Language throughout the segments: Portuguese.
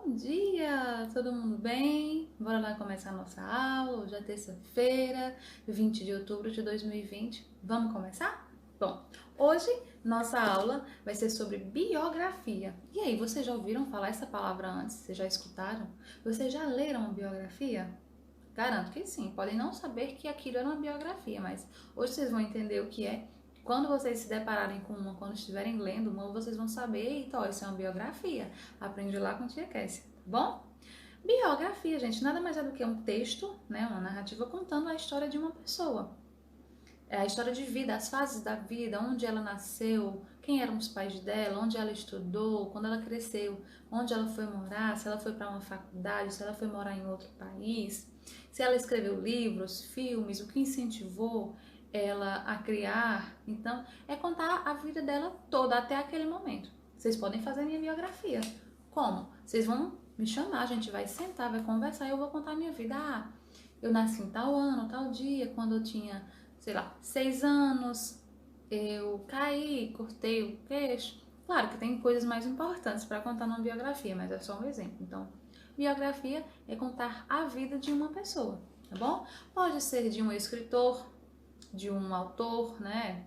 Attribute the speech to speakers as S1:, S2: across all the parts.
S1: Bom dia, todo mundo bem? Bora lá começar a nossa aula. Hoje é terça-feira, 20 de outubro de 2020. Vamos começar? Bom, hoje nossa aula vai ser sobre biografia. E aí, vocês já ouviram falar essa palavra antes? Vocês já escutaram? Vocês já leram uma biografia? Garanto que sim. Podem não saber que aquilo era uma biografia, mas hoje vocês vão entender o que é. Quando vocês se depararem com uma, quando estiverem lendo uma, vocês vão saber, eita, ó, isso é uma biografia. Aprende lá com a tia Cassie, tá bom? Biografia, gente, nada mais é do que um texto, né, uma narrativa contando a história de uma pessoa. É a história de vida, as fases da vida, onde ela nasceu, quem eram os pais dela, onde ela estudou, quando ela cresceu, onde ela foi morar, se ela foi para uma faculdade, se ela foi morar em outro país, se ela escreveu livros, filmes, o que incentivou ela a criar. Então, é contar a vida dela toda até aquele momento. Vocês podem fazer minha biografia. Como? Vocês vão me chamar, a gente vai sentar, vai conversar e eu vou contar a minha vida. Ah, eu nasci em tal ano, tal dia, quando eu tinha, sei lá, 6 anos, eu caí, cortei o queixo. Claro que tem coisas mais importantes para contar numa biografia, mas é só um exemplo. Então, biografia é contar a vida de uma pessoa, tá bom? Pode ser de um escritor, de um autor, né?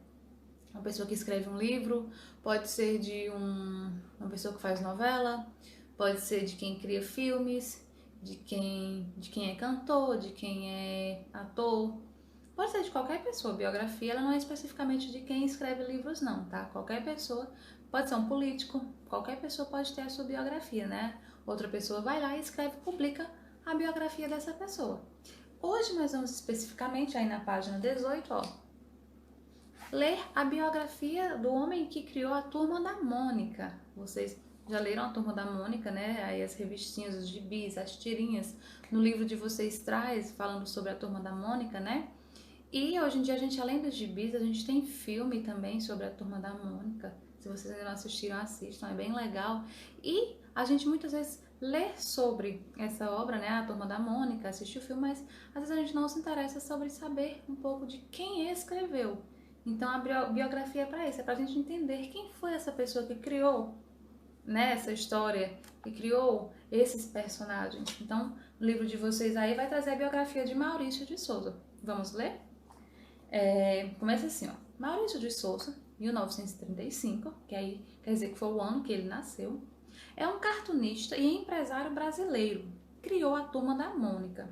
S1: Uma pessoa que escreve um livro, pode ser de uma pessoa que faz novela, pode ser de quem cria filmes, de quem é cantor, de quem é ator. Pode ser de qualquer pessoa. Biografia ela não é especificamente de quem escreve livros, não, tá? Qualquer pessoa pode ser um político, qualquer pessoa pode ter a sua biografia, né? Outra pessoa vai lá e escreve, publica a biografia dessa pessoa. Hoje nós vamos especificamente aí na página 18, ó, ler a biografia do homem que criou a Turma da Mônica. Vocês já leram a Turma da Mônica, né? Aí as revistinhas, os gibis, as tirinhas. No livro de vocês traz falando sobre a Turma da Mônica, né? E hoje em dia a gente, além dos gibis, a gente tem filme também sobre a Turma da Mônica. Se vocês ainda não assistiram, assistam, é bem legal. E a gente muitas vezes lê sobre essa obra, né, a Turma da Mônica, assiste o filme, mas às vezes a gente não se interessa sobre saber um pouco de quem escreveu. Então a biografia é para isso, é para a gente entender quem foi essa pessoa que criou, né, essa história, que criou esses personagens. Então, o livro de vocês aí vai trazer a biografia de Maurício de Souza. Vamos ler? Começa assim, ó. Maurício de Souza, 1935, que aí quer dizer que foi o ano que ele nasceu, é um cartunista e empresário brasileiro. Criou a Turma da Mônica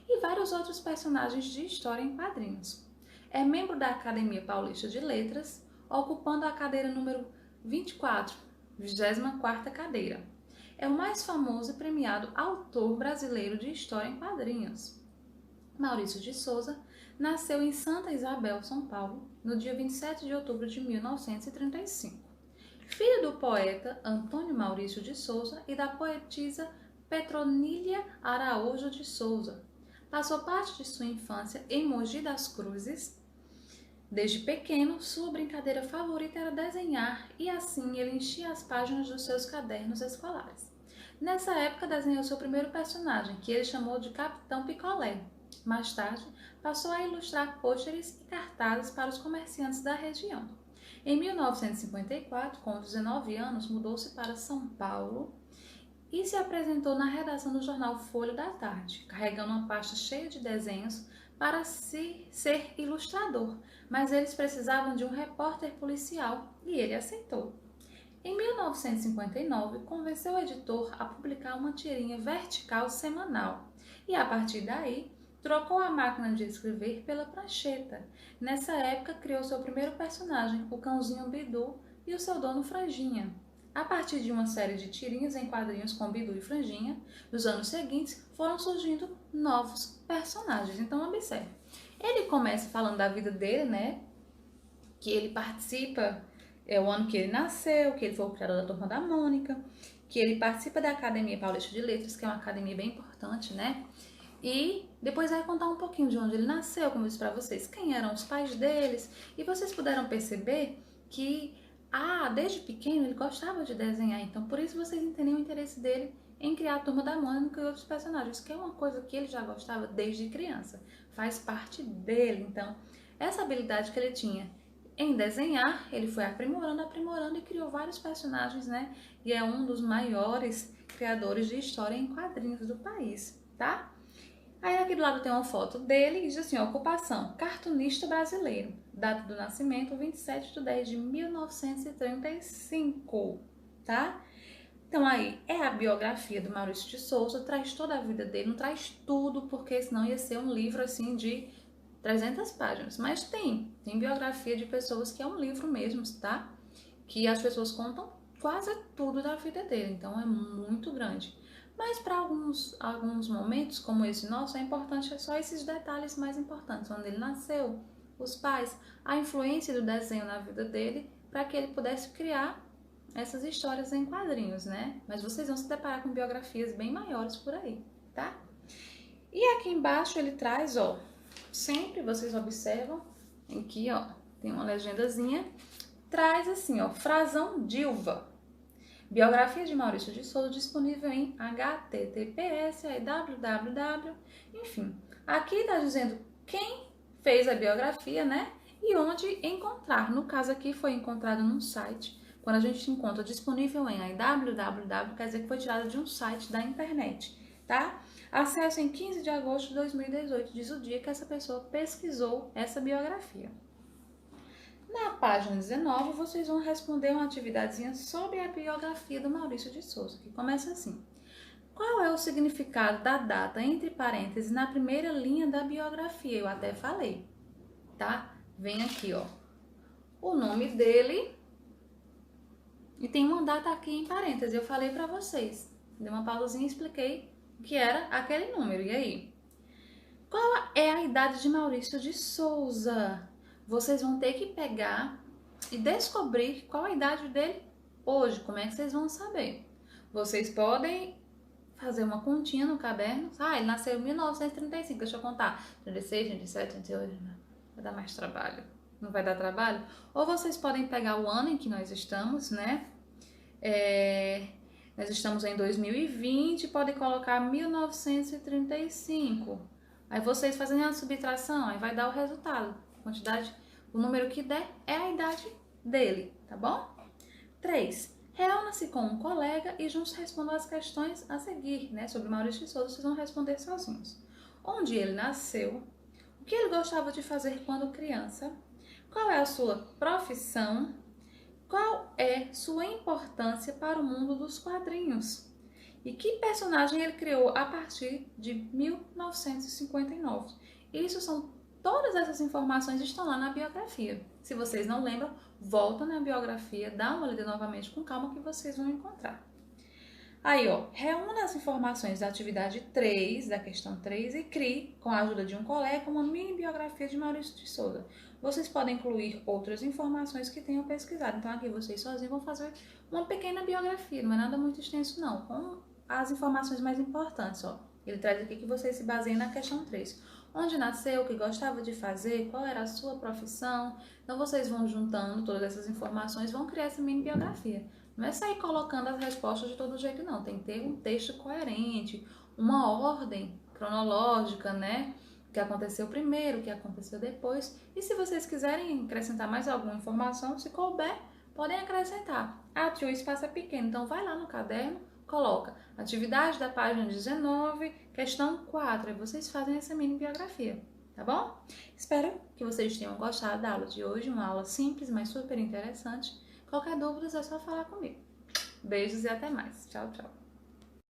S1: e vários outros personagens de história em quadrinhos. É membro da Academia Paulista de Letras, ocupando a cadeira número 24, 24ª cadeira. É o mais famoso e premiado autor brasileiro de história em quadrinhos. Maurício de Souza nasceu em Santa Isabel, São Paulo, no dia 27 de outubro de 1935. Filho do poeta Antônio Maurício de Souza e da poetisa Petronília Araújo de Souza. Passou parte de sua infância em Mogi das Cruzes. Desde pequeno, sua brincadeira favorita era desenhar e assim ele enchia as páginas dos seus cadernos escolares. Nessa época, desenhou seu primeiro personagem, que ele chamou de Capitão Picolé. Mais tarde, passou a ilustrar pôsteres e cartazes para os comerciantes da região. Em 1954, com 19 anos, mudou-se para São Paulo e se apresentou na redação do jornal Folha da Tarde, carregando uma pasta cheia de desenhos para ser ilustrador, mas eles precisavam de um repórter policial e ele aceitou. Em 1959, convenceu o editor a publicar uma tirinha vertical semanal e, a partir daí, trocou a máquina de escrever pela prancheta. Nessa época, criou seu primeiro personagem, o cãozinho Bidu, e o seu dono Franjinha. A partir de uma série de tirinhas em quadrinhos com Bidu e Franjinha, nos anos seguintes foram surgindo novos personagens. Então, observe. Ele começa falando da vida dele, né? Que ele participa, é o ano que ele nasceu, que ele foi o criador da Turma da Mônica, que ele participa da Academia Paulista de Letras, que é uma academia bem importante, né? E depois vai contar um pouquinho de onde ele nasceu, como eu disse para vocês, quem eram os pais deles. E vocês puderam perceber que, desde pequeno ele gostava de desenhar. Então, por isso vocês entendem o interesse dele em criar a Turma da Mônica e outros personagens, que é uma coisa que ele já gostava desde criança. Faz parte dele. Então, essa habilidade que ele tinha em desenhar, ele foi aprimorando e criou vários personagens, né? E é um dos maiores criadores de história em quadrinhos do país, tá? Aí aqui do lado tem uma foto dele e diz assim, ocupação, cartunista brasileiro, data do nascimento, 27/10/1935, tá? Então aí é a biografia do Maurício de Souza, traz toda a vida dele, não traz tudo, porque senão ia ser um livro assim de 300 páginas, mas tem biografia de pessoas que é um livro mesmo, tá? Que as pessoas contam quase tudo da vida dele, então é muito grande. Mas para alguns momentos, como esse nosso, é importante só esses detalhes mais importantes, onde ele nasceu, os pais, a influência do desenho na vida dele, para que ele pudesse criar essas histórias em quadrinhos, né? Mas vocês vão se deparar com biografias bem maiores por aí, tá? E aqui embaixo ele traz, ó, sempre vocês observam, aqui, ó, tem uma legendazinha, traz assim, ó, Frazão Dilva. Biografia de Maurício de Souza disponível em https, www, enfim. Aqui tá dizendo quem fez a biografia, né? E onde encontrar. No caso aqui foi encontrado num site. Quando a gente encontra disponível em www, quer dizer que foi tirado de um site da internet, tá? Acesso em 15 de agosto de 2018, diz o dia que essa pessoa pesquisou essa biografia. Na página 19, vocês vão responder uma atividadezinha sobre a biografia do Maurício de Souza, que começa assim. Qual é o significado da data, entre parênteses, na primeira linha da biografia? Eu até falei, tá? Vem aqui, ó, o nome dele e tem uma data aqui em parênteses. Eu falei pra vocês, dei uma pausazinha e expliquei o que era aquele número. E aí? Qual é a idade de Maurício de Souza? Vocês vão ter que pegar e descobrir qual a idade dele hoje. Como é que vocês vão saber? Vocês podem fazer uma continha no caderno. Ah, ele nasceu em 1935, deixa eu contar. 36, 37, 38, vai dar mais trabalho. Não vai dar trabalho? Ou vocês podem pegar o ano em que nós estamos, né? Nós estamos em 2020, podem colocar 1935. Aí vocês fazem a subtração, aí vai dar o resultado. Quantidade, o número que der é a idade dele, tá bom? 3. Reúna-se com um colega e juntos respondam as questões a seguir, né? Sobre Maurício de Souza, vocês vão responder sozinhos. Onde ele nasceu? O que ele gostava de fazer quando criança? Qual é a sua profissão? Qual é sua importância para o mundo dos quadrinhos? E que personagem ele criou a partir de 1959? Todas essas informações estão lá na biografia. Se vocês não lembram, volta na biografia, dá uma lida novamente com calma que vocês vão encontrar. Aí, ó, reúna as informações da atividade 3, da questão 3 e crie, com a ajuda de um colega, uma mini biografia de Maurício de Souza. Vocês podem incluir outras informações que tenham pesquisado. Então, aqui vocês sozinhos vão fazer uma pequena biografia, não é nada muito extenso, não, com as informações mais importantes, ó. Ele traz aqui que vocês se baseiem na questão 3. Onde nasceu, o que gostava de fazer, qual era a sua profissão. Então, vocês vão juntando todas essas informações, vão criar essa mini biografia. Não é sair colocando as respostas de todo jeito, não. Tem que ter um texto coerente, uma ordem cronológica, né? O que aconteceu primeiro, o que aconteceu depois. E se vocês quiserem acrescentar mais alguma informação, se couber, podem acrescentar. Ah, tio, o espaço é pequeno, então vai lá no caderno, coloca atividade da página 19, questão 4, e vocês fazem essa mini biografia, tá bom? Espero que vocês tenham gostado da aula de hoje, uma aula simples, mas super interessante. Qualquer dúvida é só falar comigo. Beijos e até mais. Tchau, tchau.